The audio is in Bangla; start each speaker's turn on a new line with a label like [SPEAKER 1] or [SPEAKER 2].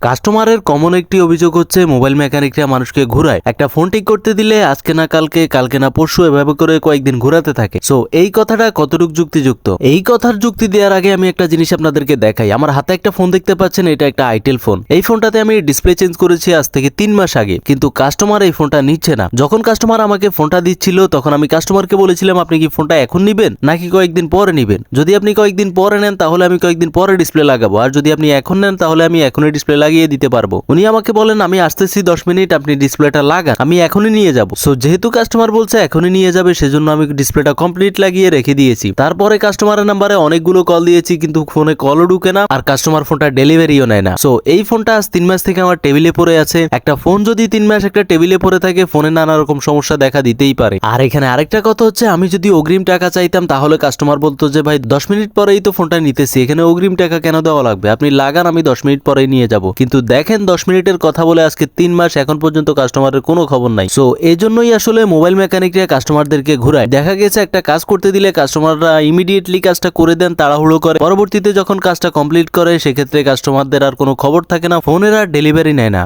[SPEAKER 1] কাস্টমারের কমন একটি অভিযোগ হচ্ছে মোবাইল মেকানিকরা মানুষকে ঘুরায়। একটা ফোন ঠিক করতে দিলে আজকে না কালকে, কালকে না পরশু এভাবে করে কয়েকদিন ঘুরাতে থাকে। সো এই কথাটা কতটুকু যুক্তিযুক্ত? এই কথার যুক্তি দেওয়ার আগে আমি একটা জিনিস আপনাদেরকে দেখাই। আমার হাতে একটা ফোন দেখতে পাচ্ছেন, এটা একটা আইটেল ফোন। এই ফোনটাতে আমি ডিসপ্লে চেঞ্জ করেছি আজ থেকে 3 মাস আগে, কিন্তু কাস্টমার এই ফোনটা নিচ্ছে না। যখন কাস্টমার আমাকে ফোনটা দিচ্ছিল তখন আমি কাস্টমারকে বলেছিলাম, আপনি কি ফোনটা এখন নিবেন নাকি কয়েকদিন পরে নিবেন? যদি আপনি কয়েকদিন পরে নেন তাহলে আমি কয়েকদিন পরে ডিসপ্লে লাগাবো, আর যদি আপনি এখন নেন তাহলে আমি এখনই ডিসপ্লে লাগিয়ে দিতে পারবো। উনি আমাকে বলেন, আমি আসতেছি 10 মিনিট, আপনি ডিসপ্লেটা লাগান, আমি এখনই নিয়ে যাব। সো যেহেতু কাস্টমার বলছে এখনই নিয়ে যাবে, সেজন্য আমি ডিসপ্লেটা কমপ্লিট লাগিয়ে রেখে দিয়েছি। তারপরে কাস্টমারের নাম্বারে অনেকগুলো কল দিয়েছি, কিন্তু ফোনে কলও ঢুকে না, আর কাস্টমার ফোনটা ডেলিভারিও নেয় না। সো এই ফোনটা আজ 3 মাস থেকে আমার টেবিলে পড়ে আছে। একটা ফোন যদি 3 মাস একটা টেবিলে পড়ে থাকে, ফোনে নানা রকম সমস্যা দেখা দিতেই পারে। আর এখানে আরেকটা কথা হচ্ছে, আমি যদি অগ্রিম টাকা চাইতাম তাহলে কাস্টমার বলতো যে ভাই 10 মিনিট পরেই তো ফোনটা নিতেছি, এখানে অগ্রিম টাকা কেন দেওয়া লাগবে, আপনি লাগান, আমি 10 মিনিট পরেই নিয়ে যাব। কিন্তু দেখেন 10 মিনিটের কথা বলে আজকে 3 মাস, এখন পর্যন্ত কাস্টমারের কোনো খবর নাই। সো এই জন্যই আসলে মোবাইল মেকানিকরা কাস্টমারদেরকে ঘুরায়। দেখা গেছে একটা কাজ করতে দিলে কাস্টমাররা ইমিডিয়েটলি কাজটা করে দেন, তাড়াহুড়ো করে। পরবর্তীতে যখন কাজটা কমপ্লিট করে সেক্ষেত্রে কাস্টমারদের আর কোনো খবর থাকে না, ফোনের আর ডেলিভারি নেয় না।